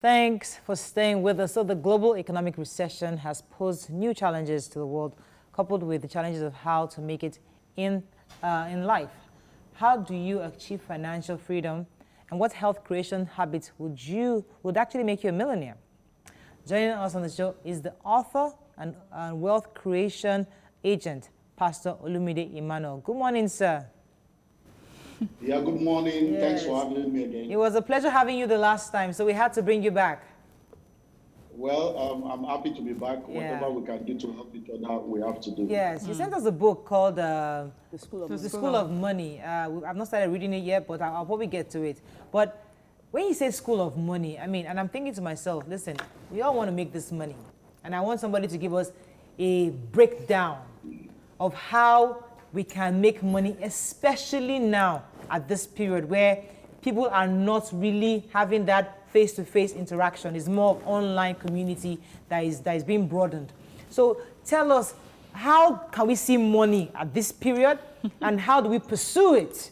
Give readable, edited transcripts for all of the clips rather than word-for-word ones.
Thanks for staying with us. So the global economic recession has posed new challenges to the world, coupled with the challenges of how to make it in life. How do you achieve financial freedom, and what health creation habits would actually make you a millionaire? Joining us on the show is the author and wealth creation agent, Pastor Olumide Emmanuel. Good morning, sir. Yeah, good morning. Yes. Thanks for having me again. It was a pleasure having you the last time, so we had to bring you back. Well, I'm happy to be back. Yeah. Whatever we can do to help each other, we have to do. Yes, you sent us a book called The School of Money. I've not started reading it yet, but I'll probably get to it. But when you say School of Money, I mean, and I'm thinking to myself, listen, we all want to make this money. And I want somebody to give us a breakdown of how we can make money, especially now at this period where people are not really having that face-to-face interaction. It's more of online community that is being broadened. So tell us, how can we see money at this period and how do we pursue it?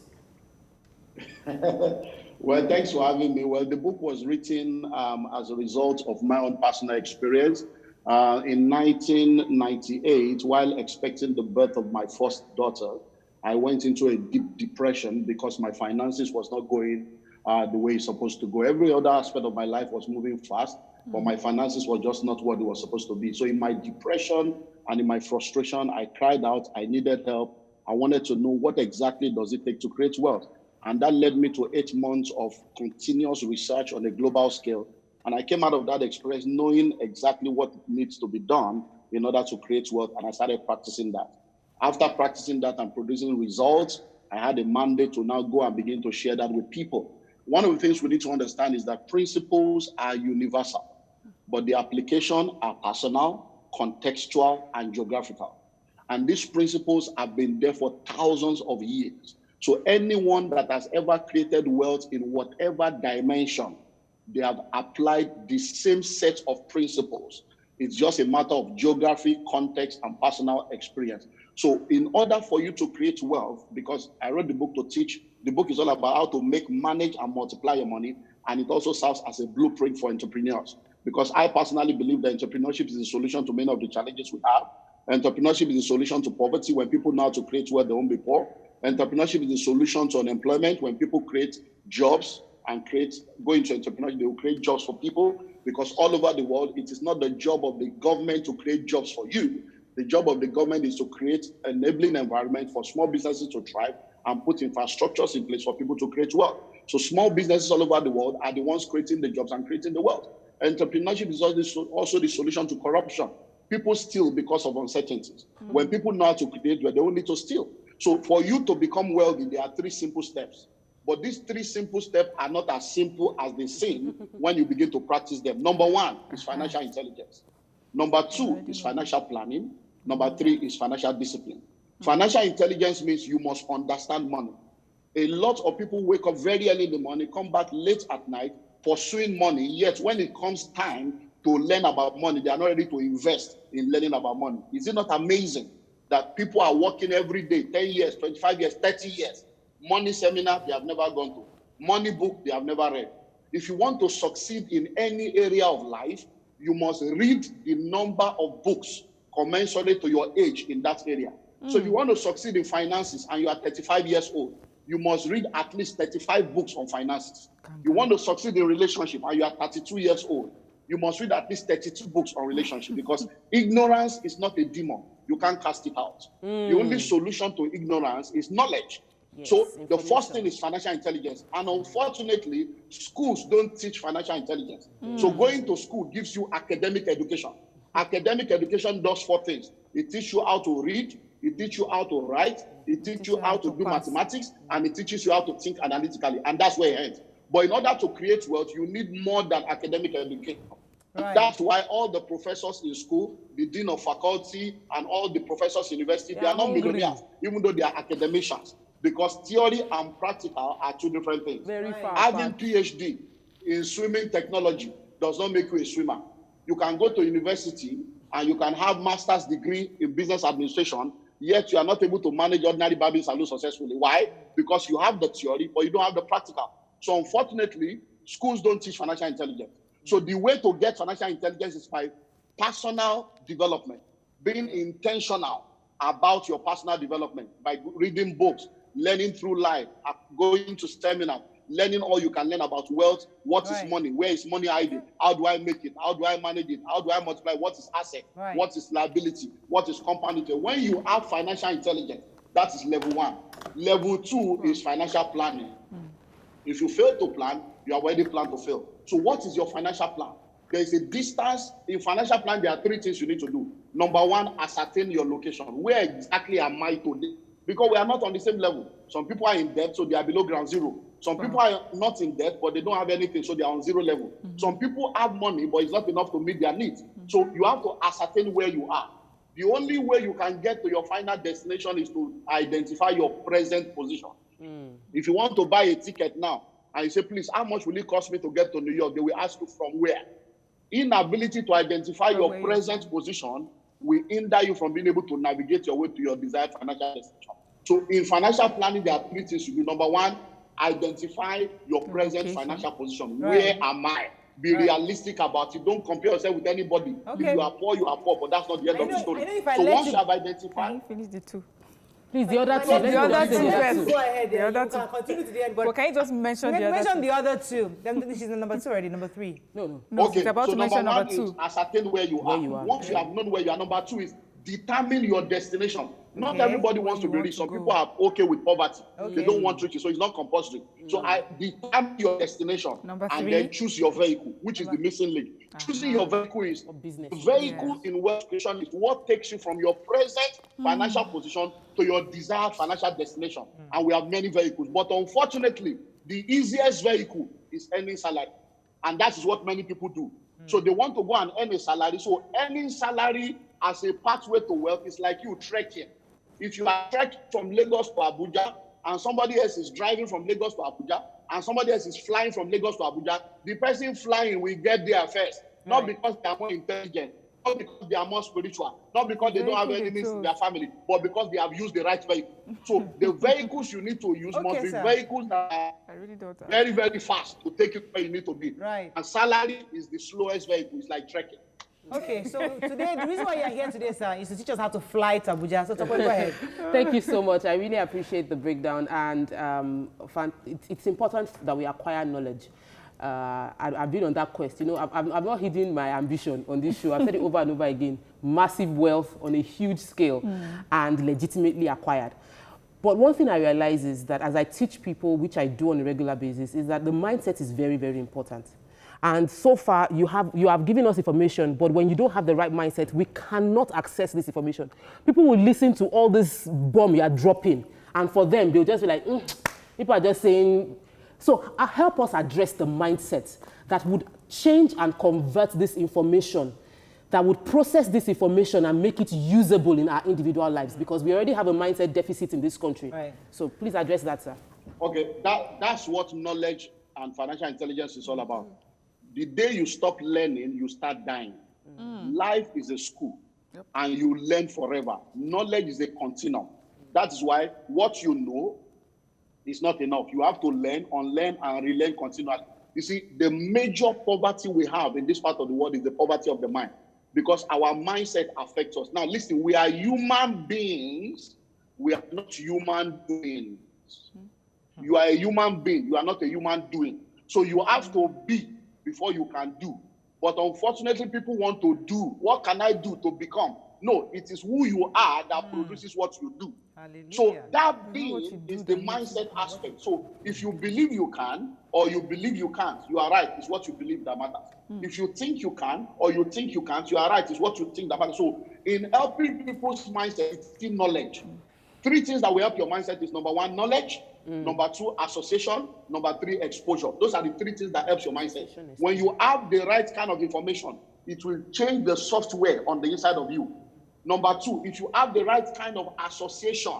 Well, thanks for having me. Well, the book was written as a result of my own personal experience. In 1998, while expecting the birth of my first daughter, I went into a deep depression because my finances was not going the way it's supposed to go. Every other aspect of my life was moving fast, but my finances were just not what it was supposed to be. So in my depression and in my frustration, I cried out. I needed help. I wanted to know what exactly does it take to create wealth. And that led me to 8 months of continuous research on a global scale. And I came out of that experience knowing exactly what needs to be done in order to create wealth. And I started practicing that. After practicing that and producing results, I had a mandate to now go and begin to share that with people. One of the things we need to understand is that principles are universal, but the application are personal, contextual, and geographical. And these principles have been there for thousands of years. So anyone that has ever created wealth in whatever dimension, they have applied the same set of principles. It's just a matter of geography, context, and personal experience. So in order for you to create wealth, because I wrote the book to teach, the book is all about how to make, manage, and multiply your money. And it also serves as a blueprint for entrepreneurs. Because I personally believe that entrepreneurship is the solution to many of the challenges we have. Entrepreneurship is the solution to poverty. When people know how to create wealth, they won't be poor. Entrepreneurship is the solution to unemployment. When people create jobs and go into entrepreneurship, they will create jobs for people. Because all over the world, it is not the job of the government to create jobs for you. The job of the government is to create an enabling environment for small businesses to thrive and put infrastructures in place for people to create wealth. So small businesses all over the world are the ones creating the jobs and creating the wealth. Entrepreneurship is also the solution to corruption. People steal because of uncertainties. When people know how to create wealth, they don't need to steal. So for you to become wealthy, there are 3 simple steps. But these 3 simple steps are not as simple as they seem when you begin to practice them. Number 1 is financial intelligence. Number 2 is financial planning. Number 3 is financial discipline. Financial intelligence means you must understand money. A lot of people wake up very early in the morning, come back late at night, pursuing money, yet when it comes time to learn about money, they are not ready to invest in learning about money. Is it not amazing that people are working every day, 10 years, 25 years, 30 years, money seminar they have never gone to, money book they have never read. If you want to succeed in any area of life, you must read the number of books commensurate to your age in that area. So if you want to succeed in finances and you are 35 years old, you must read at least 35 books on finances. You want to succeed in relationship and you are 32 years old, you must read at least 32 books on relationship, because ignorance is not a demon. You can't cast it out. The only solution to ignorance is knowledge. Yes, so the first thing is financial intelligence. And unfortunately, schools don't teach financial intelligence. So going to school gives you academic education. Academic education does 4 things. It teaches you how to read, it teaches you how to write, it teaches you how to do mathematics, and it teaches you how to think analytically. And that's where it ends. But in order to create wealth, you need more than academic education. Right. That's why all the professors in school, the dean of faculty, and all the professors in university, they are not millionaires, even though they are academicians. Because theory and practical are 2 different things. Very far. Having PhD in swimming technology does not make you a swimmer. You can go to university and you can have master's degree in business administration, yet you are not able to manage ordinary barbing salon successfully. Why? Because you have the theory, but you don't have the practical. So unfortunately, schools don't teach financial intelligence. So the way to get financial intelligence is by personal development, being intentional about your personal development, by reading books, learning through life, going to seminars, learning all you can learn about wealth, what is money, where is money hiding, how do I make it, how do I manage it, how do I multiply, what is asset, what is liability, what is compound interest. When you have financial intelligence, that is level 1. Level 2 is financial planning. If you fail to plan, you are already planned to fail. So what is your financial plan? There is a distance. In financial plan, there are 3 things you need to do. Number 1, ascertain your location. Where exactly am I today? Because we are not on the same level. Some people are in debt, so they are below ground zero. Some people are not in debt, but they don't have anything, so they are on zero level. Some people have money, but it's not enough to meet their needs. So you have to ascertain where you are. The only way you can get to your final destination is to identify your present position. If you want to buy a ticket now, and you say, please, how much will it cost me to get to New York? They will ask you from where. Inability to identify your present position will hinder you from being able to navigate your way to your desired financial destination. So in financial planning, there are 3 things you do. Number 1, identify your present financial position. Where am I? Be realistic about it. Don't compare yourself with anybody. If you are poor, but that's not the end of the story. So once you have identified... Can you finish the 2? Please, the other 2. The other 2 first. Go ahead. The other 2. Can continue to the end, but can you just mention the other 2? Mention the other 2. Then this is number 2 already, number 3. No. Okay, it's about so to mention number 1 2. is ascertain where you are. Once you have known where you are, number 2 is determine your destination. Not everybody wants to be rich. Some people are okay with poverty. They don't want riches, so it's not compulsory. So I determine your destination and then choose your vehicle, which is the missing link. Choosing your vehicle is vehicle in wealth creation is what takes you from your present financial position to your desired financial destination. And we have many vehicles, but unfortunately, the easiest vehicle is earning salary, and that is what many people do. So they want to go and earn a salary. So earning salary as a pathway to wealth is like you trekking. If you are trekking from Lagos to Abuja and somebody else is driving from Lagos to Abuja and somebody else is flying from Lagos to Abuja, the person flying will get there first. Not because they are more intelligent, not because they are more spiritual, not because they don't have any needs in their family, but because they have used the right vehicle. So the vehicles you need to use must be vehicles that are very, very fast to take you where you need to be. And salary is the slowest vehicle. It's like trekking. Okay, so today, the reason why you're here today, sir, is to teach us how to fly to Abuja. So, go ahead. Thank you so much. I really appreciate the breakdown. And it's important that we acquire knowledge. I've been on that quest. You know, I've not hidden my ambition on this show. I've said it over and over again. Massive wealth on a huge scale and legitimately acquired. But one thing I realize is that as I teach people, which I do on a regular basis, is that the mindset is very, very important. And so far, you have given us information, but when you don't have the right mindset, we cannot access this information. People will listen to all this bomb you are dropping, and for them, they'll just be like, people are just saying. So help us address the mindset that would change and convert this information, that would process this information and make it usable in our individual lives, because we already have a mindset deficit in this country. So please address that, sir. Okay, that's what knowledge and financial intelligence is all about. The day you stop learning, you start dying. Life is a school, and you learn forever. Knowledge is a continuum. That is why what you know is not enough. You have to learn, unlearn, and relearn continually. You see, the major poverty we have in this part of the world is the poverty of the mind, because our mindset affects us. Now, listen, we are human beings. We are not human doings. You are a human being. You are not a human doing. So you have to be before you can do. But unfortunately, people want to do. What can I do to become? No, it is who you are that produces what you do. Hallelujah. So that being is the mindset aspect. So if you believe you can or you believe you can't, you are right. It's what you believe that matters. If you think you can or you think you can't, you are right. It's what you think that matters. So in helping people's mindset, it's still knowledge. 3 things that will help your mindset is number 1, knowledge. Number 2, association. Number 3, exposure. Those are the 3 things that helps your mindset. When you have the right kind of information, it will change the software on the inside of you. Number 2, if you have the right kind of association,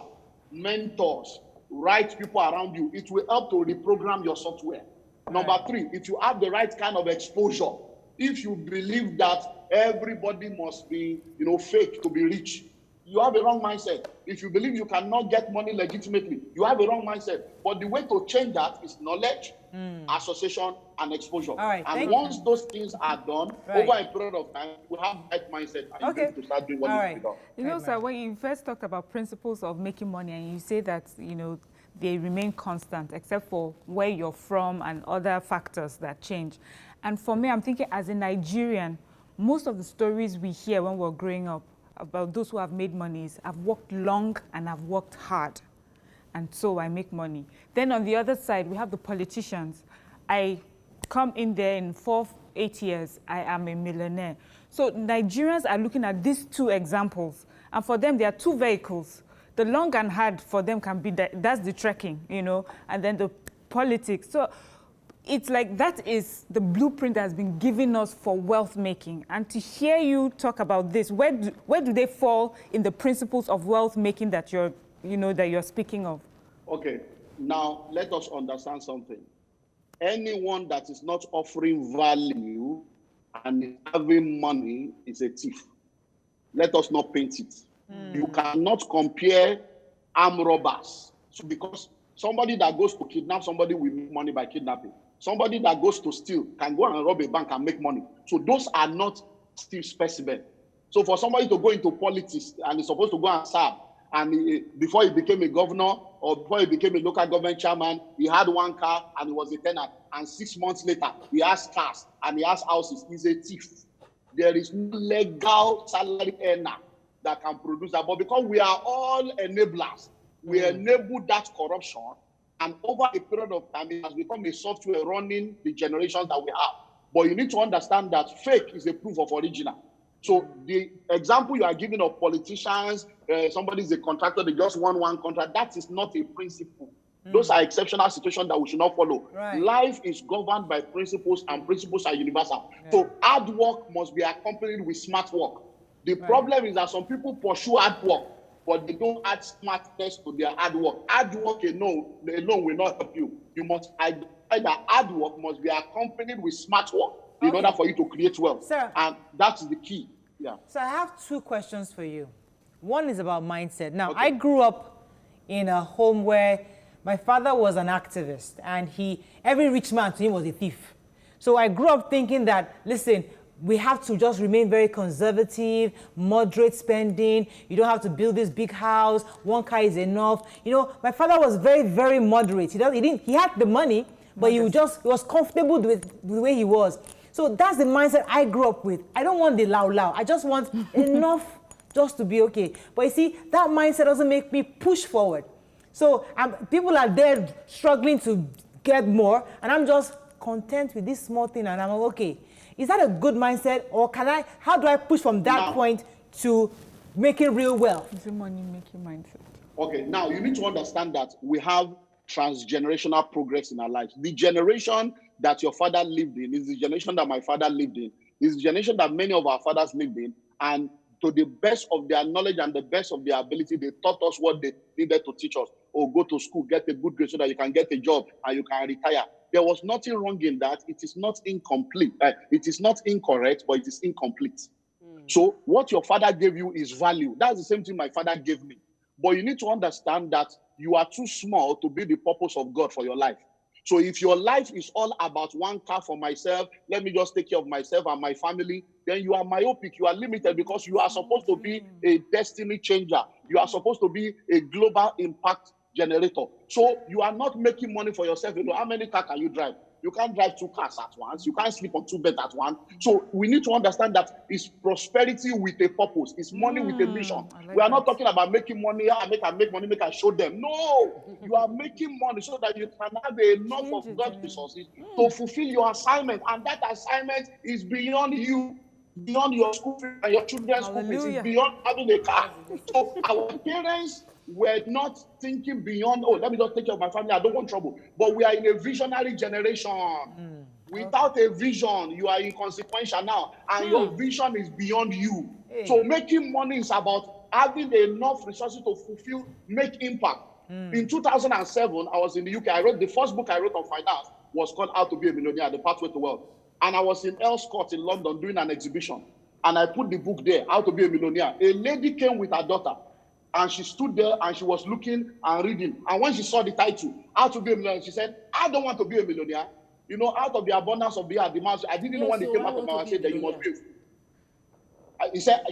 mentors, right people around you, it will help to reprogram your software. Number 3, if you have the right kind of exposure, if you believe that everybody must be, fake to be rich, you have a wrong mindset. If you believe you cannot get money legitimately, you have a wrong mindset. But the way to change that is knowledge, association, and exposure. All right, and thank once you. those things are done, Right. over a period of time, you have that mindset and you're Okay. going to start doing what All needs right. to be done. You know, Right, sir, ma'am. when you first talked about principles of making money and you say that, you know, they remain constant except for where you're from and other factors that change. And for me, I'm thinking as a Nigerian, most of the stories we hear when we're growing up about those who have made money is, I've worked long and I've worked hard, and so I make money. Then on the other side, we have the politicians. I come in there in 4-8 years, I am a millionaire. So Nigerians are looking at these two examples, and for them, there are two vehicles. The long and hard for them can be that's the trekking, you know, and then the politics. So it's like that is the blueprint that has been given us for wealth making. And to hear you talk about this, where do they fall in the principles of wealth making that you're speaking of? Okay, now let us understand something. Anyone that is not offering value and having money is a thief. Let us not paint it. You cannot compare armed robbers. So because somebody that goes to kidnap somebody will make money by kidnapping. Somebody that goes to steal can go and rob a bank and make money. So those are not steal specimen. So for somebody to go into politics and is supposed to go and serve, and before he became a governor or before he became a local government chairman, he had one car and he was a tenant. And 6 months later, he has cars and he has houses. He's a thief. There is no legal salary earner that can produce that. But because we are all enablers, we enable that corruption. And over a period of time, it has become a software running the generations that we have. But you need to understand that fake is a proof of original. So the example you are giving of politicians, somebody is a contractor, they just won one contract, that is not a principle. Those are exceptional situations that we should not follow. Right. Life is governed by principles, and principles are universal. Yeah. So hard work must be accompanied with smart work. The problem is that some people pursue hard work, but they don't add smartness to their hard work. Hard work alone will not help you. You must identify that hard work must be accompanied with smart work in order for you to create wealth. Sir, and that's the key. Yeah. So I have two questions for you. One is about mindset. Now, I grew up in a home where my father was an activist, and every rich man to him was a thief. So I grew up thinking that, listen, we have to just remain very conservative, moderate spending. You don't have to build this big house. One car is enough. You know, my father was very, very moderate. He had the money, but he was comfortable with the way he was. So that's the mindset I grew up with. I don't want the loud. I just want enough just to be okay. But you see, that mindset doesn't make me push forward. So people are there struggling to get more, and I'm just content with this small thing, and I'm okay. Is that a good mindset, or how do I push from that point to making real wealth? It's a money-making mindset. Okay, now you need to understand that we have transgenerational progress in our lives. The generation that your father lived in is the generation that my father lived in. Is the generation that many of our fathers lived in, and to the best of their knowledge and the best of their ability, they taught us what they needed to teach us. Or go to school, get a good grade so that you can get a job and you can retire. There was nothing wrong in that. It is not incomplete. It is not incorrect, but it is incomplete. So what your father gave you is value. That's the same thing my father gave me. But you need to understand that you are too small to be the purpose of God for your life. So if your life is all about one car for myself, let me just take care of myself and my family, then you are myopic, you are limited, because you are supposed to be a destiny changer. You are supposed to be a global impact generator. So you are not making money for yourself. You know, how many cars can you drive? You can't drive 2 cars at once. You can't sleep on 2 beds at once. So we need to understand that it's prosperity with a purpose. It's money with a mission. We are not talking about making money. Make money, make I show them. No, you are making money so that you can have enough of God's resources to fulfill your assignment. And that assignment is beyond you, beyond your school fees and your children's school fees. It's beyond having a car. So our parents were not thinking beyond, let me just take care of my family, I don't want trouble. But we are in a visionary generation. Without a vision, you are inconsequential now, and your vision is beyond you. So making money is about having enough resources to make impact. In 2007, I was in the UK. The first book I wrote on finance was called How to Be a Millionaire, The Pathway to Wealth. And I was in Earl's Court in London doing an exhibition. and I put the book there, How to Be a Millionaire. A lady came with her daughter, and she stood there and she was looking and reading. And when she saw the title, How to Be a Millionaire, she said, I don't want to be a millionaire. You know, out of the abundance of the heart, the mouth. I didn't know when it came out of my mouth, I said that you must be a fool.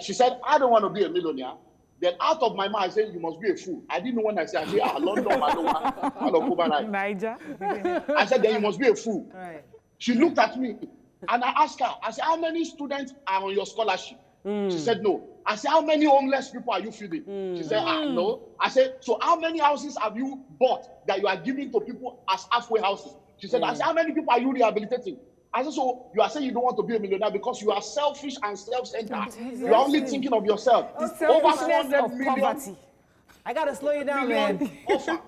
She said, I don't want to be a millionaire. Then out of my mouth, I said, you must be a fool. I didn't know when I said, London, Niger. I said, then you must be a fool. Right. She looked at me and I asked her, I said, how many students are on your scholarship? She said, no. I said, how many homeless people are you feeding? She said, no. I said, so how many houses have you bought that you are giving to people as halfway houses? She said, I said, how many people are you rehabilitating? I said, so you are saying you don't want to be a millionaire because you are selfish and self-centered. You are only thinking of yourself. Over 400 million. Poverty. I got to slow you down, man. Orphans.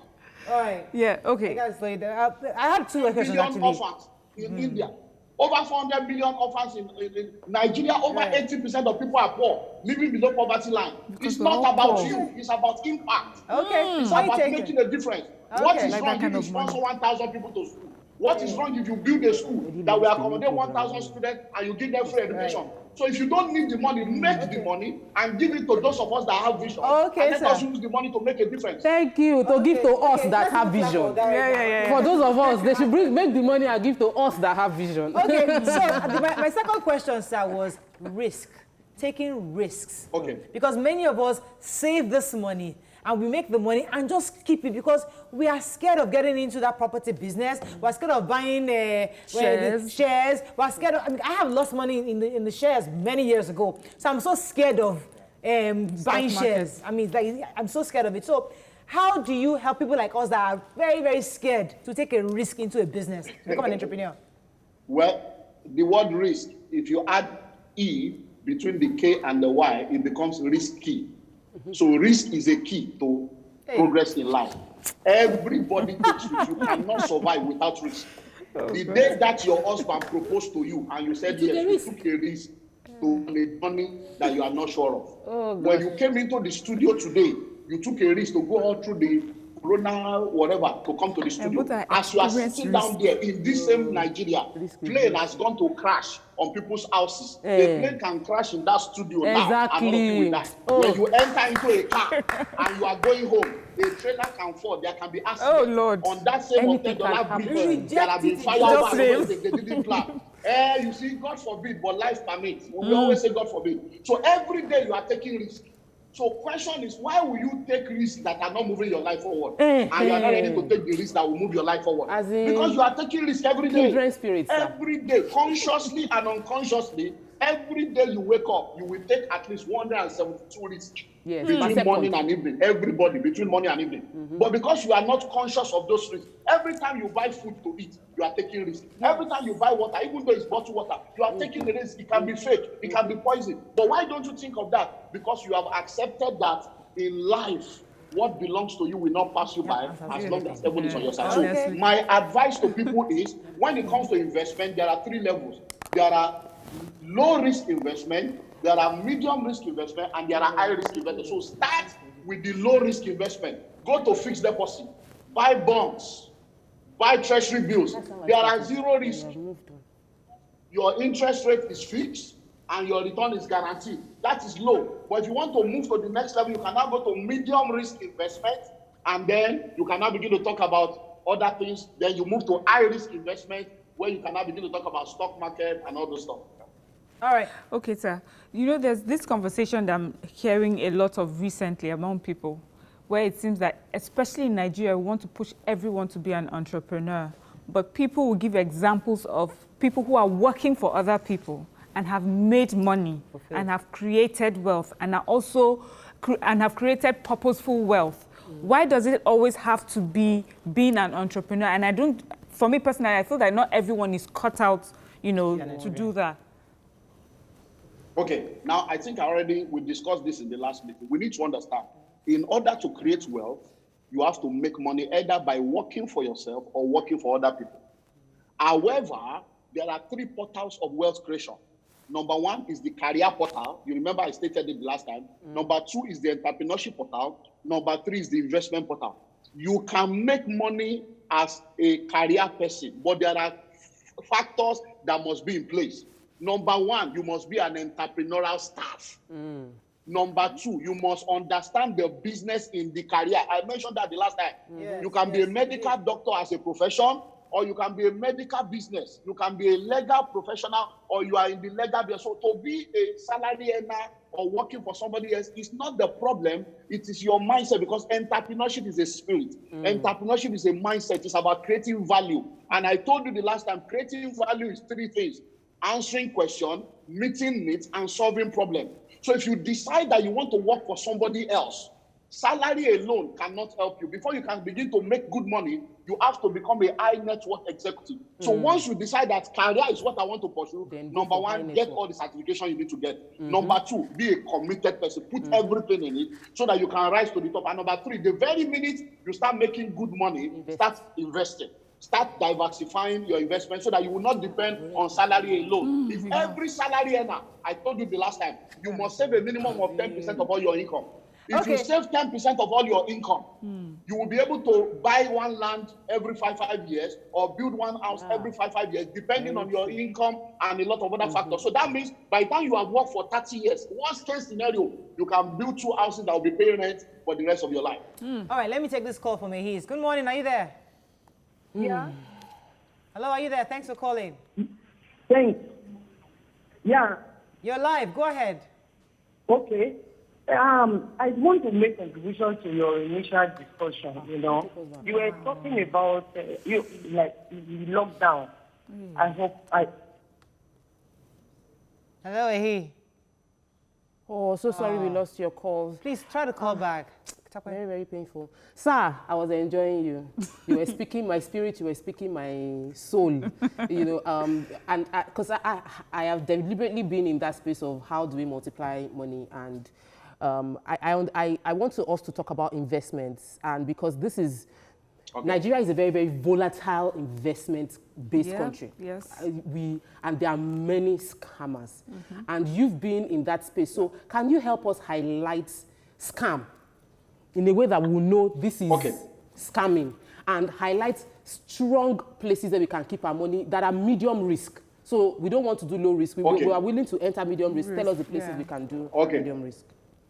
All right. Yeah, I okay. got to slow you down. I had two questions Million actually. orphans in India. Over 400 million orphans in Nigeria. Over 80% of people are poor, living below poverty line. It's not about you. It's about impact. Okay. It's about making a difference. What is wrong if you sponsor 1,000 people to school? What is wrong if you build a school that will accommodate 1,000 students and you give them free education? So if you don't need the money, make the money and give it to those of us that have vision. Okay, and let us use the money to make a difference. Thank you. To give to us that have vision. Yeah. For those of us, they should make the money and give to us that have vision. Okay, so my second question, sir, was risk. Taking risks. Okay. Because many of us save this money and we make the money and just keep it because we are scared of getting into that property business. We're scared of buying shares. We're scared of, I have lost money in the shares many years ago. So I'm so scared of buying shares. I mean, I'm so scared of it. So how do you help people like us that are very, very scared to take a risk into a business, to become an entrepreneur? Well, the word risk, if you add E between the K and the Y, it becomes risky. So risk is a key to progress in life. Everybody takes risk. You cannot survive without risk. The day that your husband proposed to you and you said yes, you took a risk to make money that you are not sure of. When you came into the studio today, you took a risk to go all through the corona, whatever, to come to the studio. As you are sitting down there in this same Nigeria, plane has gone to crash on people's houses. A plane can crash in that studio now. I'm not okay with that. When you enter into a car and you are going home, a trailer can fall. There can be accidents. On that same $10 bridge, there have been fire they didn't plan. You see, God forbid, but life permits. We always say God forbid. So every day you are taking risk. So question is, why will you take risks that are not moving your life forward? And you are not ready to take the risks that will move your life forward. Because you are taking risks every day. Every day, consciously and unconsciously, every day you wake up, you will take at least 172 risks. Yes. Between morning and evening. Everybody, between morning and evening. But because you are not conscious of those risks, every time you buy food to eat, you are taking risks. Every time you buy water, even though it's bottled water, you are taking the risk. It can be fake, it can be poison. But why don't you think of that? Because you have accepted that in life, what belongs to you will not pass you by as long as the devil is on your side. So my advice to people is, when it comes to investment, there are 3 levels. There are low risk investment, there are medium risk investment, and there are high risk investment. So start with the low risk investment. Go to fixed deposit, buy bonds, buy treasury bills. There are 0 risk. Your interest rate is fixed and your return is guaranteed. That is low. But if you want to move to the next level, you can now go to medium risk investment, and then you can now begin to talk about other things. Then you move to high risk investment, where you can now begin to talk about stock market and all those stuff. All right. Okay, sir. You know, there's this conversation that I'm hearing a lot of recently among people, where it seems that, especially in Nigeria, we want to push everyone to be an entrepreneur. But people will give examples of people who are working for other people and have made money and have created wealth and are also have created purposeful wealth. Why does it always have to be being an entrepreneur? And for me personally, I feel that not everyone is cut out, you know, to do that. Okay, now I think we discussed this in the last meeting. We need to understand, in order to create wealth, you have to make money either by working for yourself or working for other people. However, there are 3 portals of wealth creation. Number 1 is the career portal. You remember I stated it the last time. Number 2 is the entrepreneurship portal. Number 3 is the investment portal. You can make money as a career person, but there are factors that must be in place. Number one, you must be an entrepreneurial staff. Number two, you must understand the business in the career. I mentioned that the last time. Yes, You can be a medical doctor as a profession, or you can be a medical business. You can be a legal professional, or you are in the legal business. So to be a salary earner or working for somebody else is not the problem. It is your mindset, because entrepreneurship is a spirit. Entrepreneurship is a mindset. It's about creating value. And I told you the last time, creating value is three things: answering questions, meeting needs, and solving problems. So if you decide that you want to work for somebody else, salary alone cannot help you. Before you can begin to make good money, you have to become a high net worth executive. So once you decide that career is what I want to pursue, Then number one, get all the certification you need to get. Number two, be a committed person. Put everything in it so that you can rise to the top. And number three, the very minute you start making good money, start investing. Start diversifying your investment so that you will not depend on salary alone. If every salary earner, I told you the last time, you must save a minimum of 10% of all your income. If you save 10% of all your income, you will be able to buy one land every 5 years, or build one house every 5 years, depending on your income and a lot of other factors. So that means by the time you have worked for 30 years, worst case scenario, you can build 2 houses that will be paying rent for the rest of your life. All right, let me take this call from Ahiz. Good morning, are you there? Yeah. Hello, are you there? Thanks for calling. Thanks. Yeah. You're live, go ahead. Okay. I want to make a contribution to your initial discussion. You were talking about lockdown. I hope Hello, Ahi. Oh, so sorry we lost your call. Please try to call back. Very, very painful. Sir, I was enjoying you. You were speaking my spirit, you were speaking my soul. And because I have deliberately been in that space of how do we multiply money, and I want us to talk about investments, and because this is Nigeria is a very, very volatile investment-based country. Yes. And there are many scammers, and you've been in that space. So can you help us highlight scam in a way that we will know this is scamming, and highlight strong places that we can keep our money that are medium risk? So we don't want to do low risk. We are willing to enter medium risk. Tell us the places we can do medium risk.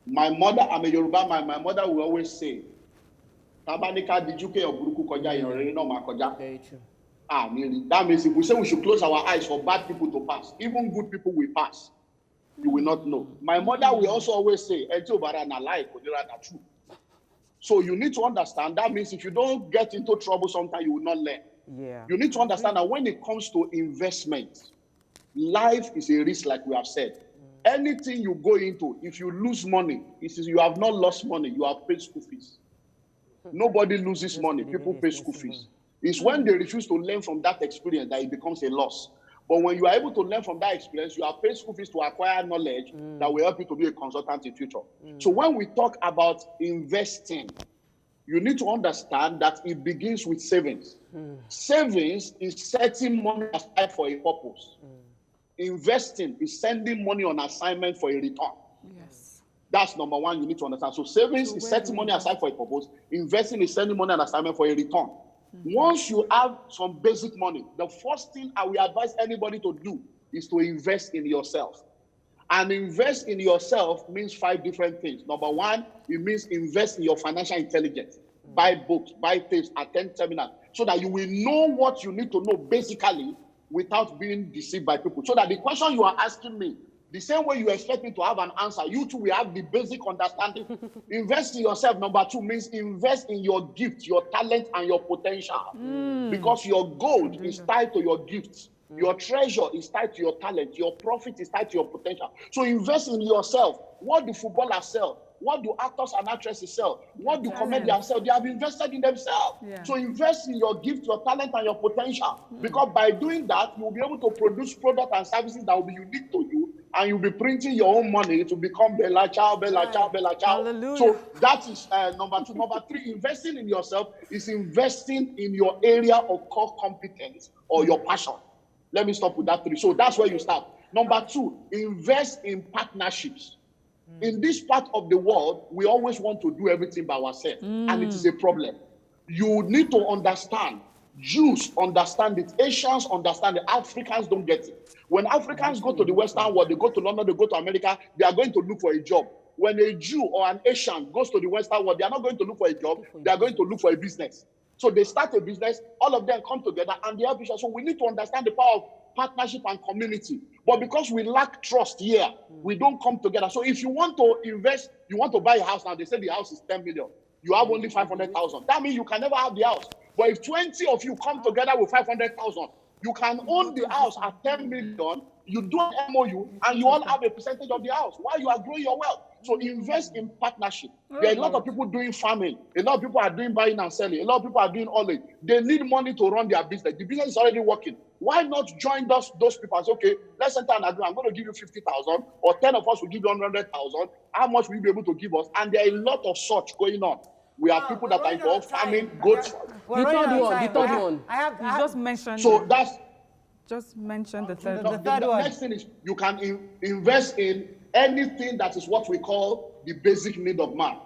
My mother, I'm a Yoruba man, my mother will always say, Tabanika dijuke oburuku koja inore no makoja. Very true. That means if we say we should close our eyes for bad people to pass, even good people will pass. You will not know. My mother will also always say, true. So you need to understand, that means if you don't get into trouble sometimes, you will not learn. Yeah. You need to understand that when it comes to investment, life is a risk, like we have said. Anything you go into, if you lose money, you have not lost money, you have paid school fees. Nobody loses money, people pay school fees. It's when they refuse to learn from that experience that it becomes a loss. But when you are able to learn from that experience, you have paid school fees to acquire knowledge that will help you to be a consultant in future. So when we talk about investing, you need to understand that it begins with savings. Savings is setting money aside for a purpose. Investing is sending money on assignment for a return. Yes. That's number one you need to understand. So savings is setting money aside for a purpose. Investing is sending money on assignment for a return. Once you have some basic money, the first thing I will advise anybody to do is to invest in yourself. And invest in yourself means 5 different things. Number one, it means invest in your financial intelligence. Buy books, buy tapes, attend seminars, so that you will know what you need to know basically without being deceived by people. So that the question you are asking me, the same way you expect me to have an answer, you too will have the basic understanding. Invest in yourself, number 2, means invest in your gift, your talent, and your potential. Because your gold is tied to your gifts. Your treasure is tied to your talent. Your profit is tied to your potential. So invest in yourself. What do footballers sell? What do actors and actresses sell? What do comedians sell? They have invested in themselves. Yeah. So invest in your gift, your talent, and your potential. Because by doing that, you'll be able to produce products and services that will be unique to you, and you'll be printing your own money to become Bella Ciao, Bella Ciao, Bella Ciao. Hallelujah. So that is number 2. Number 3, investing in yourself is investing in your area of core competence or your passion. Let me stop with that 3. So that's where you start. Number 2, invest in partnerships. In this part of the world, we always want to do everything by ourselves, and it is a problem. You need to understand Jews understand it. Asians understand it. Africans don't get it. When Africans go to the Western world, they go to London, they go to America, they are going to look for a job. When a Jew or an Asian goes to the Western world, they are not going to look for a job, they are going to look for a business. So they start a business, all of them come together and they help each other. So we need to understand the power of partnership and community. But because we lack trust here, we don't come together. So if you want to invest, you want to buy a house now, they say the house is 10 million. You have only 500,000. That means you can never have the house. But if 20 of you come together with 500,000, you can own the house at 10 million, you do an MOU, and you all have a percentage of the house while you are growing your wealth. So invest in partnership. There are a lot of people doing farming. A lot of people are doing buying and selling. A lot of people are doing all it. They need money to run their business. The business is already working. Why not join those people? Say, okay, let's enter an agreement. I'm going to give you 50,000, or 10 of us will give you 100,000. How much will you be able to give us? And there are a lot of such going on. We have people that are involved farming, goats. The third one. You just mentioned. So that's just mentioned the third the one. next thing is you can invest in anything that is what we call the basic need of man.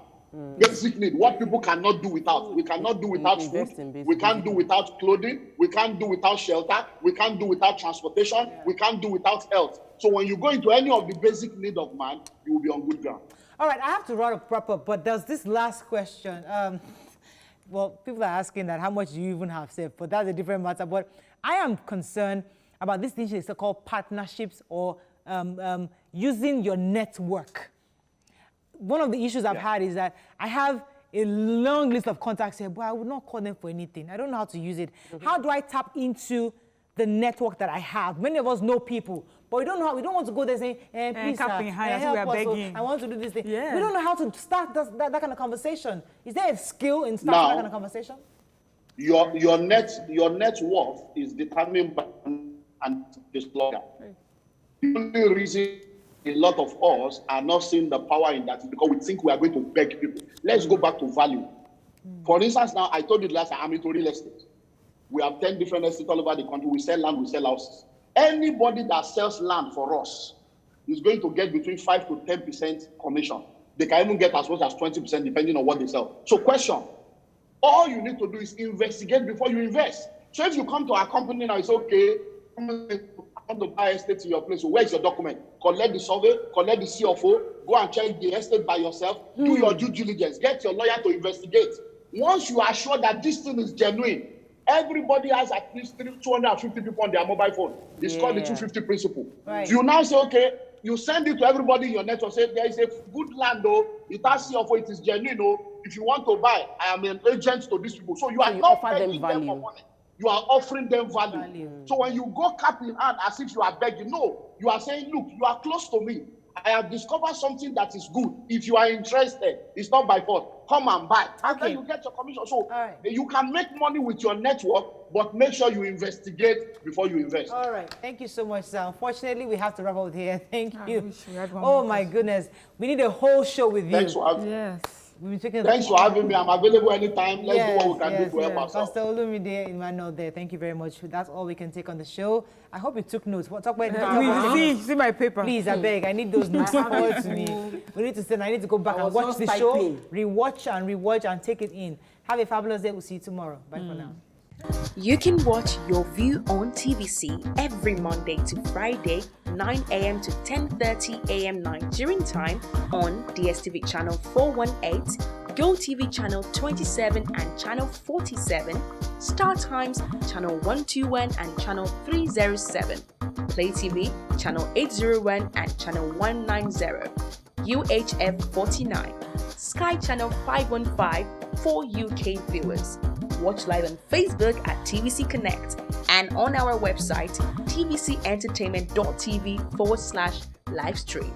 Basic need, what people cannot do without. We cannot do without food. We can't do without clothing. We can't do without shelter. We can't do without transportation. We can't do without health. So when you go into any of the basic need of man, you will be on good ground. All right, I have to wrap up, but there's this last question. Well, people are asking that how much do you even have saved, but that's a different matter. But I am concerned about this thing that's called partnerships or using your network. One of the issues I've had is that I have a long list of contacts here, but I would not call them for anything. I don't know how to use it. How do I tap into the network that I have? Many of us know people, but we don't know how. We don't want to go there saying, please, sir, help us. I want to do this thing. Yeah. We don't know how to start that kind of conversation. Is there a skill in starting that kind of conversation? Your net worth is determined by and disclosure. The only reason a lot of us are not seeing the power in that is because we think we are going to beg people. Let's go back to value. For instance, now I told you last time, I'm into real estate. We have 10 different estates all over the country. We sell land, we sell houses. Anybody that sells land for us is going to get between 5 to 10% commission. They can even get as much as 20% depending on what they sell. So question, all you need to do is investigate before you invest. So if you come to our company now, it's okay, I want to buy estate in your place. So where's your document? Collect the survey, collect the CFO, go and check the estate by yourself, do your due diligence, get your lawyer to investigate. Once you are sure that this thing is genuine, everybody has at least 250 people on their mobile phone. It's called the 250 principle. Right. You now say, okay, you send it to everybody in your network, say there is a good land, though, it has CFO, it is genuine, though. If you want to buy, I am an agent to these people. So you are not begging them for money. You are offering them value. So when you go cap in hand as if you are begging, no, you are saying, look, you are close to me. I have discovered something that is good. If you are interested, it's not by force. Come and buy. And then you get your commission. So you can make money with your network, but make sure you investigate before you invest. All right. Thank you so much, sir. Unfortunately, we have to wrap up here. Thank you. Oh, my goodness. We need a whole show with you. Thanks for having me. Thanks for having me. I'm available anytime. Let's do what we can do to help ourselves. Pastor Olumide Emmanuel there. Thank you very much. That's all we can take on the show. I hope you took notes. Talk about see my paper. Please, I beg. I need those notes forward to me. We need to send. I need to go back and watch the show, rewatch and take it in. Have a fabulous day. We'll see you tomorrow. Bye for now. You can watch Your View on TVC every Monday to Friday, 9 a.m. to 10:30 a.m. Nigerian time on DSTV channel 418, GOTV channel 27 and channel 47, StarTimes channel 121 and channel 307, Play TV channel 801 and channel 190, UHF 49, Sky channel 515 for UK viewers. Watch live on Facebook at TVC Connect and on our website tvcentertainment.tv/livestream.